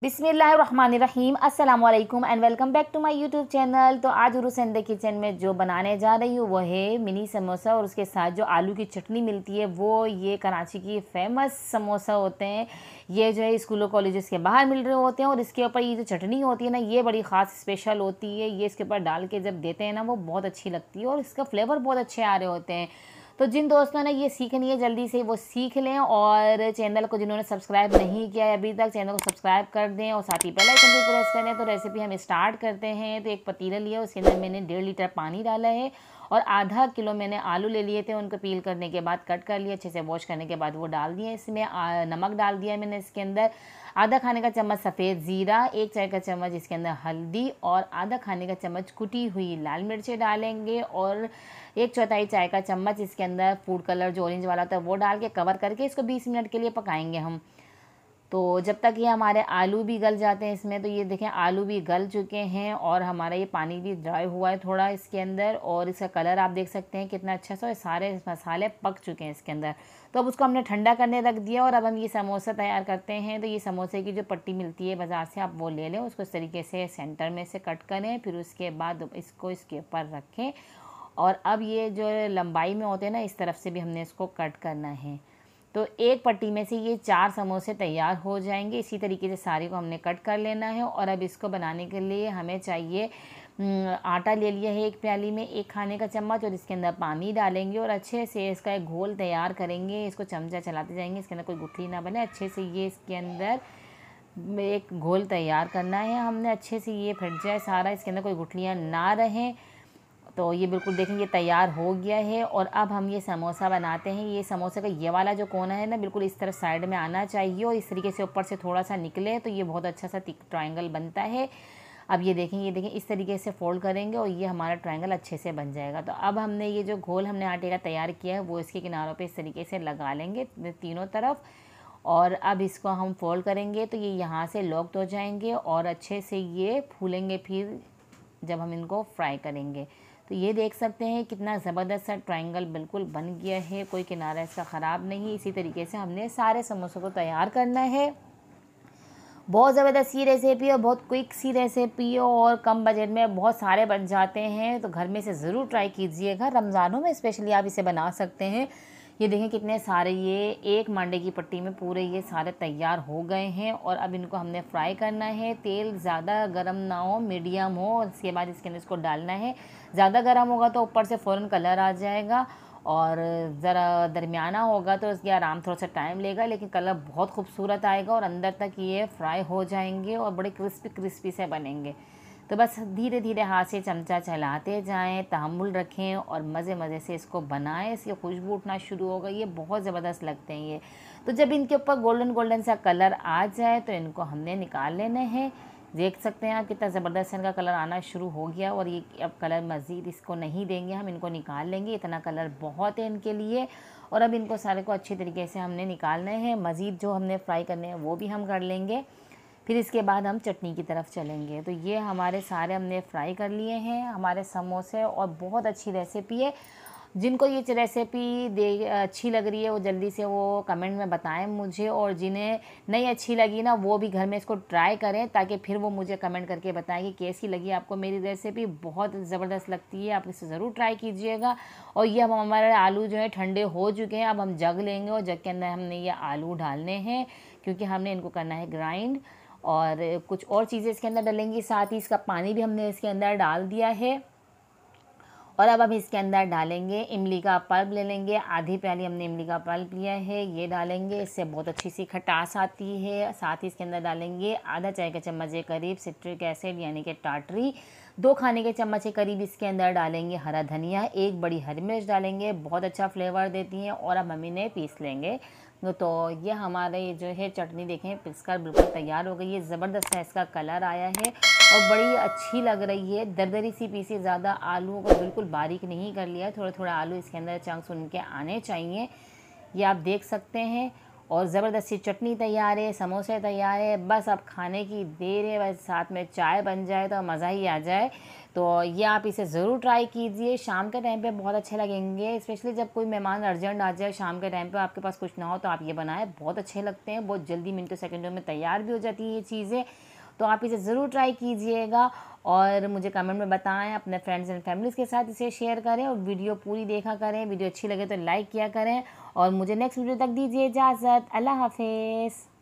बिस्मिल्लाहिर्रहमानिर्रहीम अस्सलाम वालेकुम and welcome back to my YouTube channel. तो आज उर्स एंड द किचन में जो बनाने जा रही हूँ वो है मिनी समोसा और उसके साथ जो आलू की चटनी मिलती है वो ये कराची की फ़ेमस समोसा होते हैं। ये जो है स्कूलों कॉलेजेस के बाहर मिल रहे होते हैं और इसके ऊपर ये जो चटनी होती है ना ये बड़ी ख़ास स्पेशल होती है। ये इसके ऊपर डाल के जब देते हैं ना वो बहुत अच्छी लगती है और इसका फ्लेवर बहुत अच्छे आ रहे होते हैं। तो जिन दोस्तों ने ये सीखनी है जल्दी से वो सीख लें और चैनल को जिन्होंने सब्सक्राइब नहीं किया है अभी तक चैनल को सब्सक्राइब कर दें और साथ ही बेल आइकन भी प्रेस करें। तो रेसिपी हम स्टार्ट करते हैं। तो एक पतीला लिया उसके अंदर मैंने 1.5 लीटर पानी डाला है और आधा किलो मैंने आलू ले लिए थे। उनको पील करने के बाद कट कर लिया, अच्छे से वॉश करने के बाद वो डाल दिए। इसमें नमक डाल दिया मैंने इसके अंदर, आधा खाने का चम्मच सफ़ेद ज़ीरा, 1 चाय का चम्मच इसके अंदर हल्दी और आधा खाने का चम्मच कुटी हुई लाल मिर्चें डालेंगे और 1/4 चाय का चम्मच इसके अंदर फूड कलर जो ऑरेंज वाला होता है वो डाल के कवर करके इसको 20 मिनट के लिए पकाएंगे हम। तो जब तक ये हमारे आलू भी गल जाते हैं इसमें, तो ये देखें आलू भी गल चुके हैं और हमारा ये पानी भी ड्राई हुआ है थोड़ा इसके अंदर और इसका कलर आप देख सकते हैं कितना अच्छा सा, सारे मसाले पक चुके हैं इसके अंदर। तो अब उसको हमने ठंडा करने रख दिया और अब हम ये समोसा तैयार करते हैं। तो ये समोसे की जो पट्टी मिलती है बाज़ार से आप वो ले लें, उसको इस तरीके से सेंटर में से कट करें, फिर उसके बाद इसको इसके ऊपर रखें और अब ये जो लंबाई में होते हैं ना इस तरफ से भी हमने इसको कट करना है। तो एक पट्टी में से ये 4 समोसे तैयार हो जाएंगे। इसी तरीके से सारे को हमने कट कर लेना है और अब इसको बनाने के लिए हमें चाहिए आटा ले लिया है 1 प्याली में 1 खाने का चम्मच और इसके अंदर पानी डालेंगे और अच्छे से इसका एक घोल तैयार करेंगे। इसको चमचा चलाते जाएंगे, इसके अंदर कोई गुठली ना बने। अच्छे से ये इसके अंदर एक घोल तैयार करना है हमने, अच्छे से ये फट जाए सारा, इसके अंदर कोई गुठलियाँ ना रहें। तो ये बिल्कुल देखें ये तैयार हो गया है और अब हम ये समोसा बनाते हैं। ये समोसे का ये वाला जो कोना है ना बिल्कुल इस तरफ साइड में आना चाहिए और इस तरीके से ऊपर से थोड़ा सा निकले तो ये बहुत अच्छा सा ट्रायंगल बनता है। अब ये देखें इस तरीके से फोल्ड करेंगे और ये हमारा ट्रायंगल अच्छे से बन जाएगा। तो अब हमने ये जो घोल हमने आटे का तैयार किया है वो इसके किनारों पे इस तरीके से लगा लेंगे तीनों तरफ और अब इसको हम फोल्ड करेंगे तो ये यहाँ से लॉक हो जाएंगे और अच्छे से ये फूलेंगे फिर जब हम इनको फ्राई करेंगे। तो ये देख सकते हैं कितना ज़बरदस्त सा ट्रायंगल बिल्कुल बन गया है, कोई किनारा इसका ख़राब नहीं। इसी तरीके से हमने सारे समोसों को तैयार करना है। बहुत ज़बरदस्त सी रेसिपी और बहुत क्विक सी रेसिपी और कम बजट में बहुत सारे बन जाते हैं। तो घर में से ज़रूर ट्राई कीजिएगा, रमज़ानों में स्पेशली आप इसे बना सकते हैं। ये देखें कितने सारे ये एक मांडे की पट्टी में पूरे ये सारे तैयार हो गए हैं और अब इनको हमने फ्राई करना है। तेल ज़्यादा गरम ना हो, मीडियम हो और इसके बाद इसके अंदर इसको डालना है। ज़्यादा गरम होगा तो ऊपर से फ़ौरन कलर आ जाएगा और ज़रा दरमियाना होगा तो इसके आराम थोड़ा सा टाइम लेगा, लेकिन कलर बहुत खूबसूरत आएगा और अंदर तक ये फ्राई हो जाएंगे और बड़े क्रिस्पी क्रिस्पी से बनेंगे। तो बस धीरे धीरे हाथ से चमचा चलाते जाएं, तहम्मुल रखें और मज़े मज़े से इसको बनाएं। इसकी खुशबू उठना शुरू होगा, ये बहुत ज़बरदस्त लगते हैं ये। तो जब इनके ऊपर गोल्डन गोल्डन सा कलर आ जाए तो इनको हमने निकाल लेने हैं। देख सकते हैं आप कितना ज़बरदस्त इनका कलर आना शुरू हो गया और ये अब कलर मज़ीद इसको नहीं देंगे, हम इनको निकाल लेंगे। इतना कलर बहुत है इनके लिए और अब इनको सारे को अच्छी तरीके से हमने निकालना है। मज़ीद जो हमने फ्राई करने हैं वो भी हम कर लेंगे, फिर इसके बाद हम चटनी की तरफ चलेंगे। तो ये हमारे सारे हमने फ्राई कर लिए हैं हमारे समोसे और बहुत अच्छी रेसिपी है। जिनको ये रेसिपी अच्छी लग रही है वो जल्दी से वो कमेंट में बताएं मुझे और जिन्हें नहीं अच्छी लगी ना वो भी घर में इसको ट्राई करें ताकि फिर वो मुझे कमेंट करके बताएं कि कैसी लगी आपको मेरी रेसिपी। बहुत ज़बरदस्त लगती है, आप इसे ज़रूर ट्राई कीजिएगा। और ये अब हमारे आलू जो है ठंडे हो चुके हैं, अब हम जग लेंगे और जग के अंदर हमने ये आलू डालने हैं क्योंकि हमने इनको करना है ग्राइंड और कुछ और चीज़ें इसके अंदर डालेंगी। साथ ही इसका पानी भी हमने इसके अंदर डाल दिया है और अब हम इसके अंदर डालेंगे इमली का पल्प ले लेंगे। आधी प्याली हमने इमली का पल्प लिया है, ये डालेंगे, इससे बहुत अच्छी सी खटास आती है। साथ ही इसके अंदर डालेंगे आधा चाय का चम्मच के करीब सिट्रिक एसिड यानी कि टाटरी, 2 खाने के चम्मच के करीब इसके अंदर डालेंगे हरा धनिया, 1 बड़ी हरी मिर्च डालेंगे, बहुत अच्छा फ्लेवर देती हैं। और अब हम इन्हें पीस लेंगे। तो ये हमारे जो है चटनी देखें पिसकर बिल्कुल तैयार हो गई है। ज़बरदस्त सा इसका कलर आया है और बड़ी अच्छी लग रही है। दरदरी सी पीसी, ज़्यादा आलूओं को बिल्कुल बारीक नहीं कर लिया है, थोड़ा थोड़ा आलू इसके अंदर चंक्स उनके आने चाहिए, ये आप देख सकते हैं। और ज़बरदस्ती चटनी तैयार है, समोसे तैयार है, बस अब खाने की देर है, बस साथ में चाय बन जाए तो मज़ा ही आ जाए। तो ये आप इसे ज़रूर ट्राई कीजिए, शाम के टाइम पे बहुत अच्छे लगेंगे, स्पेशली जब कोई मेहमान अर्जेंट आ जाए शाम के टाइम पे, आपके पास कुछ ना हो तो आप ये बनाएं, बहुत अच्छे लगते हैं, बहुत जल्दी मिनटों सेकंडों में तैयार भी हो जाती है ये चीज़ें। तो आप इसे ज़रूर ट्राई कीजिएगा और मुझे कमेंट में बताएं, अपने फ्रेंड्स एंड फैमिलीज़ के साथ इसे शेयर करें और वीडियो पूरी देखा करें। वीडियो अच्छी लगे तो लाइक किया करें और मुझे नेक्स्ट वीडियो तक दीजिए इजाज़त। अल्लाह हाफिज़।